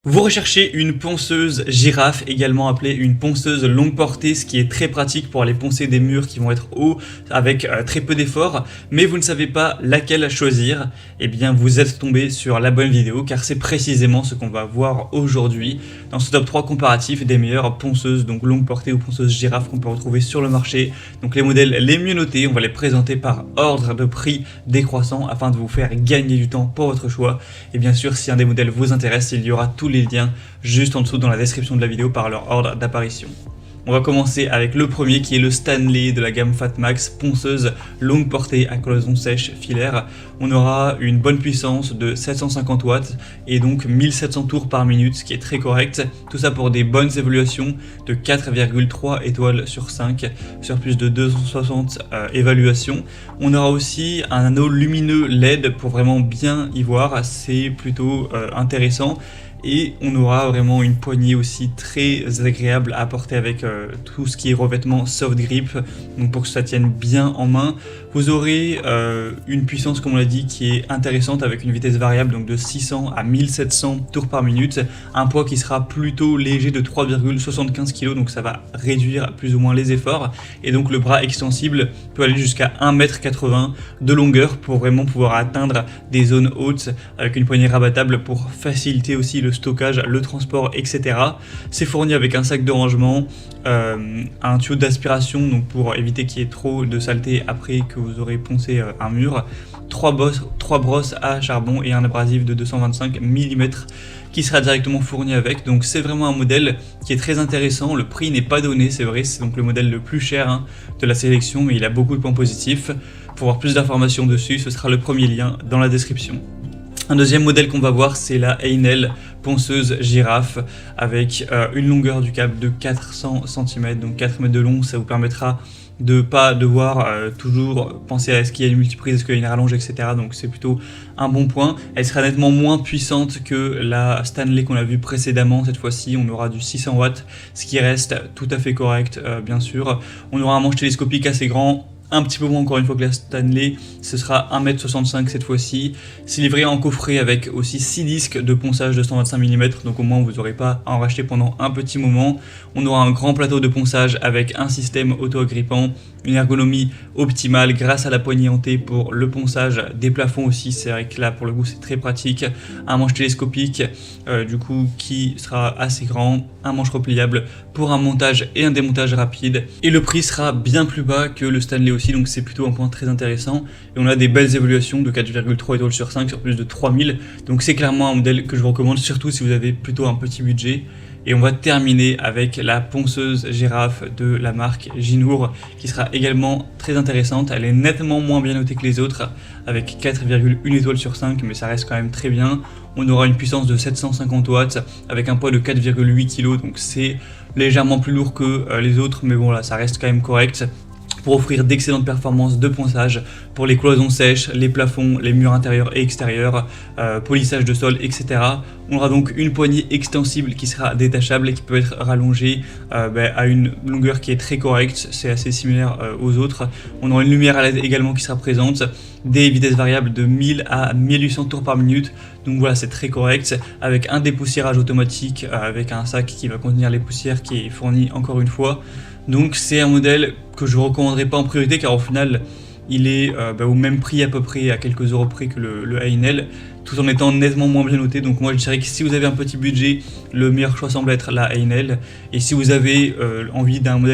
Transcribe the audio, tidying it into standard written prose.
Vous recherchez une ponceuse girafe, également appelée une ponceuse longue portée, ce qui est très pratique pour aller poncer des murs qui vont être hauts avec très peu d'efforts, mais vous ne savez pas laquelle choisir. Eh bien vous êtes tombé sur la bonne vidéo car c'est précisément ce qu'on va voir aujourd'hui dans ce top 3 comparatif des meilleures ponceuses, donc longue portée ou ponceuses girafe qu'on peut retrouver sur le marché. Donc les modèles les mieux notés, on va les présenter par ordre de prix décroissant afin de vous faire gagner du temps pour votre choix. Et bien sûr, si un des modèles vous intéresse, il y aura tous les liens juste en dessous dans la description de la vidéo par leur ordre d'apparition. On va commencer avec le premier qui est le Stanley de la gamme Fatmax, ponceuse longue portée à cloison sèche filaire. On aura une bonne puissance de 750 watts et donc 1700 tours par minute, ce qui est très correct. Tout ça pour des bonnes évaluations de 4,3 étoiles sur 5 sur plus de 260 évaluations. On aura aussi un anneau lumineux LED pour vraiment bien y voir, c'est plutôt intéressant. Et on aura vraiment une poignée aussi très agréable à porter avec tout ce qui est revêtement soft grip, donc pour que ça tienne bien en main. Vous aurez une puissance, comme on l'a dit, qui est intéressante avec une vitesse variable donc de 600 à 1700 tours par minute, un poids qui sera plutôt léger de 3,75 kg, donc ça va réduire plus ou moins les efforts. Et donc le bras extensible peut aller jusqu'à 1,80 m de longueur pour vraiment pouvoir atteindre des zones hautes avec une poignée rabattable pour faciliter aussi le stockage, le transport, etc. C'est fourni avec un sac de rangement, un tuyau d'aspiration donc pour éviter qu'il y ait trop de saleté après que vous aurez poncé un mur, trois brosses à charbon et un abrasif de 225 mm qui sera directement fourni avec. Donc c'est vraiment un modèle qui est très intéressant. Le prix n'est pas donné, c'est vrai, c'est donc le modèle le plus cher de la sélection, mais il a beaucoup de points positifs. Pour avoir plus d'informations dessus, ce sera le premier lien dans la description. Un deuxième modèle qu'on va voir, c'est la Heinel ponceuse girafe avec une longueur du câble de 400 cm, donc 4 mètres de long. Ça vous permettra de pas devoir toujours penser à est-ce qu'il y a une multiprise, est-ce qu'il y a une rallonge, etc. Donc c'est plutôt un bon point. Elle sera nettement moins puissante que la Stanley qu'on a vue précédemment. Cette fois-ci, on aura du 600 watts, ce qui reste tout à fait correct, bien sûr. On aura un manche télescopique assez grand, un petit peu moins encore une fois que la Stanley, ce sera 1,65 m cette fois-ci. C'est livré en coffret avec aussi 6 disques de ponçage de 125 mm, donc au moins vous n'aurez pas à en racheter pendant un petit moment. On aura un grand plateau de ponçage avec un système auto-agrippant, une ergonomie optimale grâce à la poignée en T pour le ponçage des plafonds aussi, c'est vrai que là pour le coup c'est très pratique. Un manche télescopique du coup qui sera assez grand, un manche repliable pour un montage et un démontage rapide, et le prix sera bien plus bas que le Stanley aussi, donc c'est plutôt un point très intéressant. Et on a des belles évaluations de 4,3 étoiles sur 5 sur plus de 3000, donc c'est clairement un modèle que je vous recommande, surtout si vous avez plutôt un petit budget. Et on va terminer avec la ponceuse girafe de la marque Jinour, qui sera également très intéressante. Elle est nettement moins bien notée que les autres, avec 4,1 étoiles sur 5, mais ça reste quand même très bien. On aura une puissance de 750 watts, avec un poids de 4,8 kg, donc c'est légèrement plus lourd que les autres, mais bon là, ça reste quand même correct, pour offrir d'excellentes performances de ponçage pour les cloisons sèches, les plafonds, les murs intérieurs et extérieurs, polissage de sol, etc. On aura donc une poignée extensible qui sera détachable et qui peut être rallongée à une longueur qui est très correcte, c'est assez similaire aux autres. On aura une lumière à LED également qui sera présente, des vitesses variables de 1000 à 1800 tours par minute, donc voilà, c'est très correct, avec un dépoussiérage automatique, avec un sac qui va contenir les poussières qui est fourni encore une fois. Donc c'est un modèle que je ne recommanderais pas en priorité car au final il est au même prix à peu près, à quelques euros près que le Heinel, tout en étant nettement moins bien noté. Donc moi je dirais que si vous avez un petit budget, le meilleur choix semble être la Heinel, et si vous avez envie d'un modèle